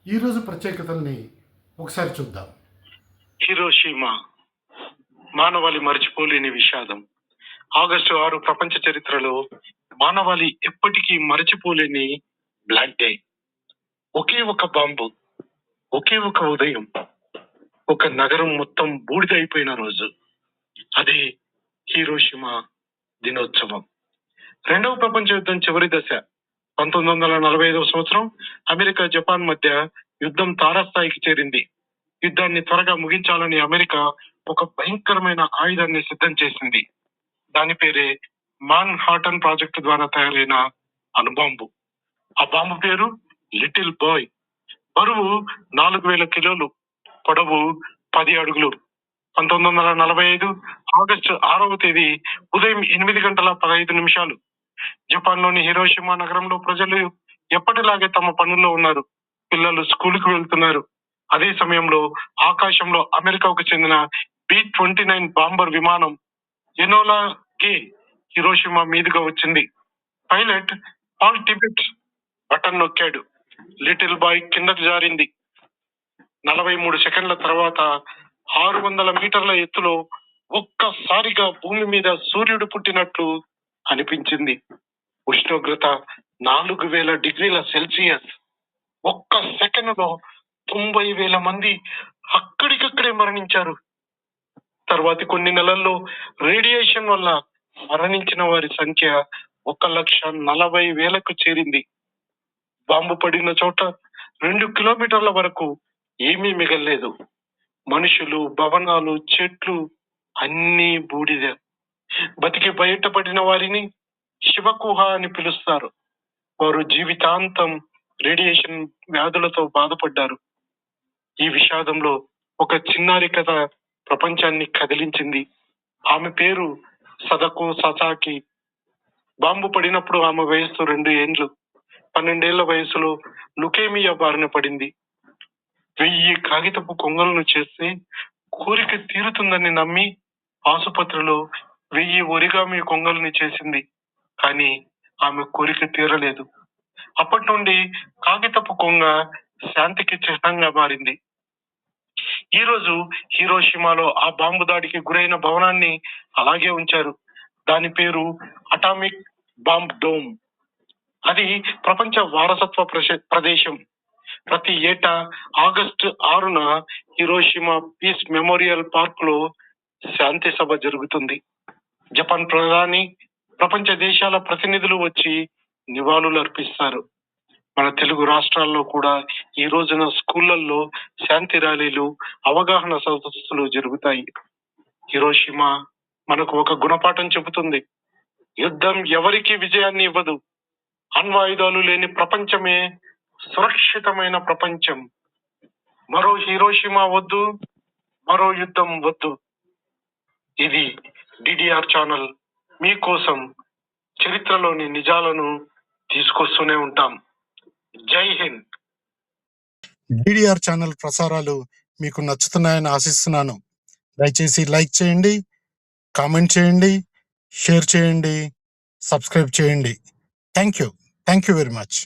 ఈరోజు ప్రత్యేకతల్ని ఒకసారి చూద్దాం. హిరోషిమా మానవాళి మరచిపోలేని విషాదం. ఆగస్టు 6 ప్రపంచ చరిత్రలో మానవాళి ఎప్పటికీ మరచిపోలేని బ్లాక్ డే. ఒకే ఒక బాంబు, ఒకే ఒక ఉదయం, ఒక నగరం మొత్తం బూడిదైపోయిన రోజు. అదే హిరోషిమా దినోత్సవం. రెండవ ప్రపంచ యుద్ధం చివరి దశ 1945 సంవత్సరం అమెరికా జపాన్ మధ్య యుద్ధం తారాస్థాయికి చేరింది. యుద్ధాన్ని త్వరగా ముగించాలని అమెరికా ఒక భయంకరమైన ఆయుధాన్ని సిద్ధం చేసింది. దాని పేరే మాన్ హాటన్ ప్రాజెక్టు ద్వారా తయారైన అణుబాంబు. ఆ బాంబు పేరు లిటిల్ బాయ్. బరువు 4000 కిలోలు, పొడవు 10 అడుగులు. 1945 ఆగస్టు 6వ తేదీ ఉదయం 8:15 జపాన్ లోని హిరోషిమా నగరంలో ప్రజలు ఎప్పటిలాగే తమ పనుల్లో ఉన్నారు. పిల్లలు స్కూల్కి వెళ్తున్నారు. అదే సమయంలో ఆకాశంలో అమెరికాకు చెందిన B-29 బాంబర్ విమానం ఎనోలా కే హిరోషిమా మీదుగా వచ్చింది. పైలట్ పాల్ టిబెట్ బటన్ నొక్కాడు. లిటిల్ బాయ్ కిందకు జారింది. 43 సెకండ్ల తర్వాత 600 మీటర్ల ఎత్తులో ఒక్కసారిగా భూమి మీద సూర్యుడు పుట్టినట్లు అనిపించింది. ఉష్ణోగ్రత 4000 డిగ్రీల సెల్సియస్. ఒక్క సెకండ్లో 90,000 మంది అక్కడికక్కడే మరణించారు. తర్వాతి కొన్ని నెలల్లో రేడియేషన్ వల్ల మరణించిన వారి సంఖ్య 1,40,000కు చేరింది. బాంబు పడిన చోట 2 కిలోమీటర్ల వరకు ఏమీ మిగల్లేదు. మనుషులు, భవనాలు, చెట్లు అన్నీ బూడిద. బతికి బయటపడిన వారిని శివకుహ అని పిలుస్తారు. వారు జీవితాంతం రేడియేషన్ వ్యాధులతో బాధపడ్డారు. ఈ విషాదంలో ఒక చిన్నారి కథ ప్రపంచాన్ని కదిలించింది. ఆమె పేరు సదకో ససాకి. బాంబు పడినప్పుడు ఆమె వయస్సు 2 ఏండ్లు. 12 ఏళ్ల వయసులో లుకేమియా బారిన పడింది. 1000 కాగితపు కొంగలను చేస్తే కోరిక తీరుతుందని నమ్మి ఆసుపత్రిలో 1000 ఒరిగామి కొంగల్ని చేసింది. కానీ ఆమె కోరిక తీరలేదు. అప్పటి నుండి కాగితపు కొంగ శాంతికి చిహ్నంగా మారింది. ఈ రోజు హిరోషిమాలో ఆ బాంబు దాడికి గురైన భవనాన్ని అలాగే ఉంచారు. దాని పేరు అటామిక్ బాంబ్ డోమ్. అది ప్రపంచ వారసత్వ ప్రదేశం. ప్రతి ఏటా ఆగస్టు 6న హిరోషిమా పీస్ మెమోరియల్ పార్క్ లో శాంతి సభ జరుగుతుంది. జపాన్ ప్రధాని, ప్రపంచ దేశాల ప్రతినిధులు వచ్చి నివాళులు అర్పిస్తారు. మన తెలుగు రాష్ట్రాల్లో కూడా ఈ రోజున స్కూళ్లలో శాంతి ర్యాలీలు, అవగాహన సదస్సులు జరుగుతాయి. హిరోషిమా మనకు ఒక గుణపాఠం చెబుతుంది. యుద్ధం ఎవరికి విజయాన్ని ఇవ్వదు. అణ్వాయుధాలు లేని ప్రపంచమే సురక్షితమైన ప్రపంచం. మరో హిరోషిమా వద్దు, మరో యుద్ధం వద్దు. ఇది DDR ఛానల్ మీకోసం చరిత్రలోని నిజాలను తీసుకొస్తూనే ఉంటాం. జై హింద్. DDR ఛానల్ ప్రసారాలు మీకు నచ్చుతున్నాయని ఆశిస్తున్నాను. దయచేసి లైక్ చేయండి, కామెంట్ చేయండి, షేర్ చేయండి, సబ్స్క్రైబ్ చేయండి. Thank you very much.